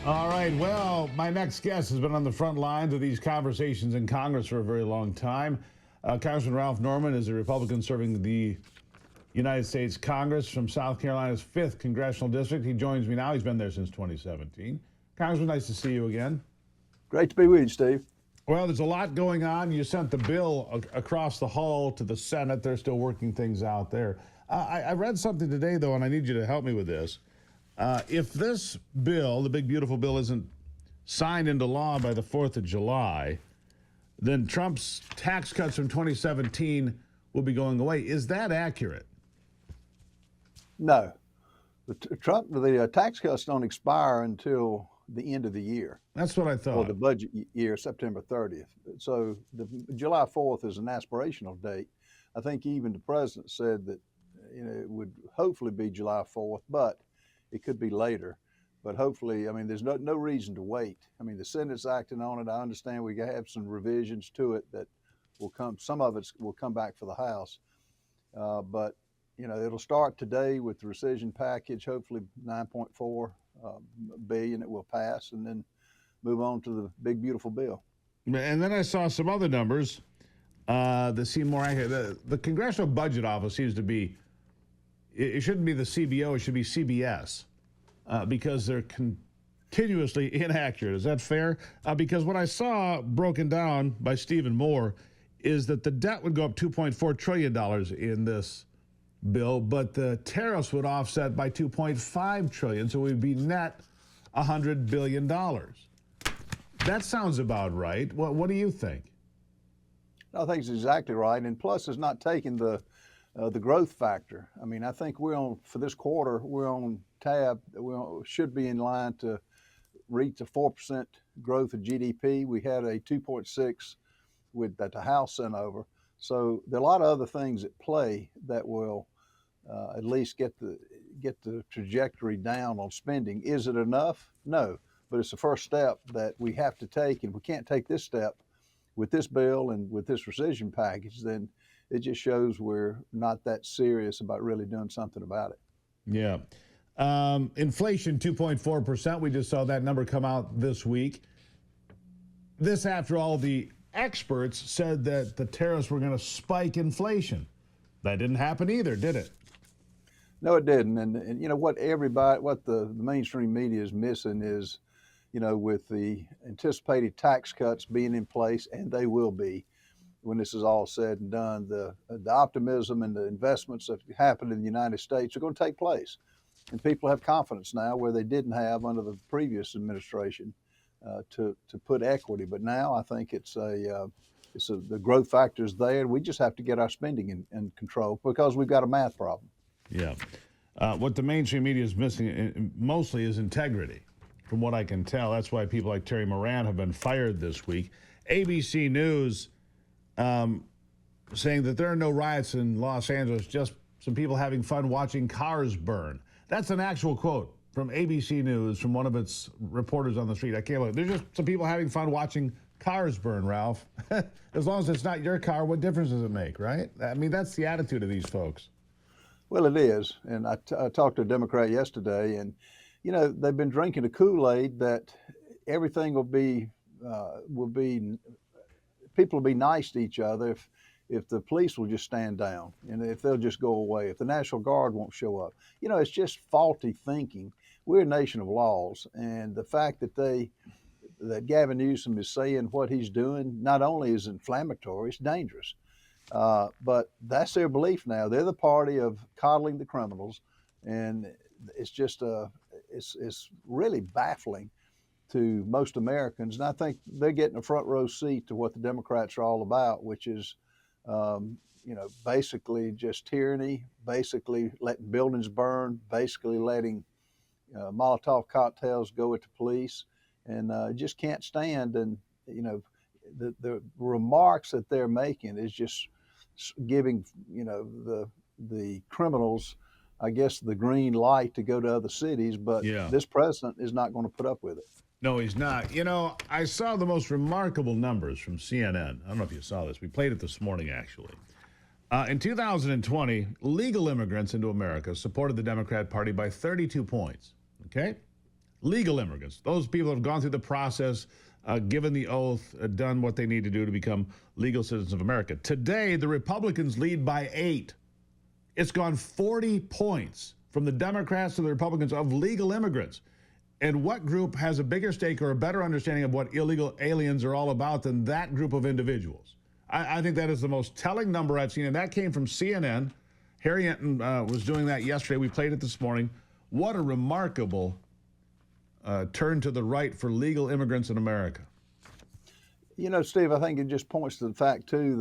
All right, well, my next guest has been on the front lines of these conversations in Congress for a very long time. Congressman Ralph Norman is a Republican serving the United States Congress from South Carolina's 5th Congressional District. He joins me now. He's been there since 2017. Congressman, nice to see you again. Great to be with you, Steve. Well, there's a lot going on. You sent the bill across the hall to the Senate. They're still working things out there. I read something today, though, and I need you to help me with this. If this bill, the big beautiful bill, isn't signed into law by the 4th of July, then Trump's tax cuts from 2017 will be going away. Is that accurate? No, the tax cuts don't expire until the end of the year. That's what I thought. Or the budget year, September 30th. So the July 4th is an aspirational date. I think even the president said that it would hopefully be July 4th, but it could be later. But hopefully, I mean, there's no reason to wait. I mean, the Senate's acting on it. I understand we have some revisions to it that will come. Some of it will come back for the House. But it'll start today with the rescission package. Hopefully, 9.4 billion it will pass, and then move on to the big beautiful bill. And then I saw some other numbers that seem more accurate. The Congressional Budget Office seems to be. It shouldn't be the CBO. It should be CBS because they're continuously inaccurate. Is that fair? Because what I saw broken down by Stephen Moore is that the debt would go up $2.4 trillion in this bill, but the tariffs would offset by $2.5 trillion, so we'd be net $100 billion. That sounds about right. What do you think? I think it's exactly right, and plus it's not taking the growth factor. I mean, I think for this quarter, we're on tab. Should be in line to reach a 4% growth of GDP. We had a 2.6 that the House sent over. So there are a lot of other things at play that will at least get the trajectory down on spending. Is it enough? No, but it's the first step that we have to take, and we can't take this step with this bill and with this rescission package. Then it just shows we're not that serious about really doing something about it. Yeah. Inflation, 2.4%. We just saw that number come out this week. This after all the experts said that the tariffs were going to spike inflation. That didn't happen either, did it? No, it didn't. And what the mainstream media is missing is, with the anticipated tax cuts being in place, and they will be, when this is all said and done, the optimism and the investments that happen in the United States are going to take place. And people have confidence now where they didn't have under the previous administration to put equity. But now I think the growth factor is there. We just have to get our spending in control because we've got a math problem. Yeah. What the mainstream media is missing mostly is integrity, from what I can tell. That's why people like Terry Moran have been fired this week. ABC News saying that there are no riots in Los Angeles, just some people having fun watching cars burn. That's an actual quote from ABC News from one of its reporters on the street. I can't believe it. There's just some people having fun watching cars burn, Ralph. As long as it's not your car, what difference does it make, right? I mean, that's the attitude of these folks. Well, it is. And I talked to a Democrat yesterday, and, they've been drinking a Kool-Aid that everything people will be nice to each other if the police will just stand down and if they'll just go away, if the National Guard won't show up. It's just faulty thinking. We're a nation of laws, and the fact that Gavin Newsom is saying what he's doing not only is inflammatory, it's dangerous. But that's their belief now. They're the party of coddling the criminals, and it's just it's really baffling to most Americans. And I think they're getting a front row seat to what the Democrats are all about, which is, basically just tyranny, basically letting buildings burn, basically letting Molotov cocktails go at the police, and just can't stand. And, the remarks that they're making is just giving, the criminals, I guess, the green light to go to other cities. But This president is not going to put up with it. No, he's not. I saw the most remarkable numbers from CNN. I don't know if you saw this. We played it this morning, actually. In 2020, legal immigrants into America supported the Democrat Party by 32 points. Okay? Legal immigrants, those people have gone through the process, given the oath, done what they need to do to become legal citizens of America. Today, the Republicans lead by 8. It's gone 40 points from the Democrats to the Republicans of legal immigrants. And what group has a bigger stake or a better understanding of what illegal aliens are all about than that group of individuals? I think that is the most telling number I've seen, and that came from CNN. Harry Enton was doing that yesterday. We played it this morning. What a remarkable turn to the right for legal immigrants in America. You know, Steve, I think it just points to the fact, too,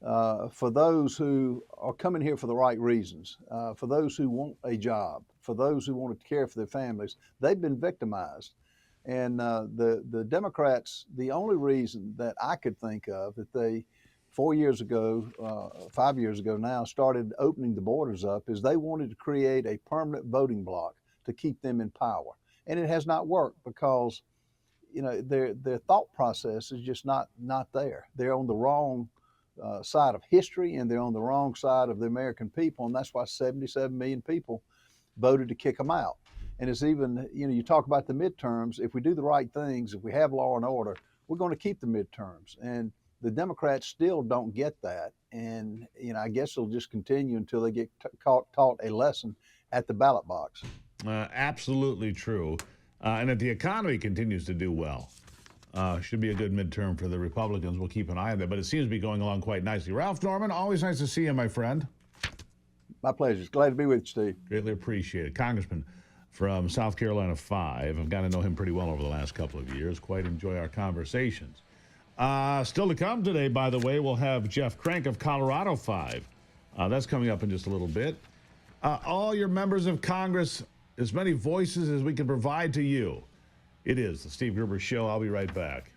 that for those who are coming here for the right reasons, for those who want a job, for those who want to care for their families, they've been victimized. And the Democrats, the only reason that I could think of that they 4 years ago, 5 years ago now, started opening the borders up is they wanted to create a permanent voting bloc to keep them in power. And it has not worked because, you know, their thought process is just not there. They're on the wrong side of history, and they're on the wrong side of the American people. And that's why 77 million people voted to kick them out. And it's even, you know, you talk about the midterms. If we do the right things, if we have law and order, we're going to keep the midterms. And the Democrats still don't get that. And, you know, I guess they'll just continue until they get taught a lesson at the ballot box. Absolutely true. And if the economy continues to do well, should be a good midterm for the Republicans. We'll keep an eye on that. But it seems to be going along quite nicely. Ralph Norman, always nice to see you, my friend. My pleasure. Glad to be with you, Steve. Greatly appreciated. Congressman from South Carolina 5. I've gotten to know him pretty well over the last couple of years. Quite enjoy our conversations. Still to come today, by the way, we'll have Jeff Crank of Colorado 5. That's coming up in just a little bit. All your members of Congress, as many voices as we can provide to you. It is the Steve Gruber Show. I'll be right back.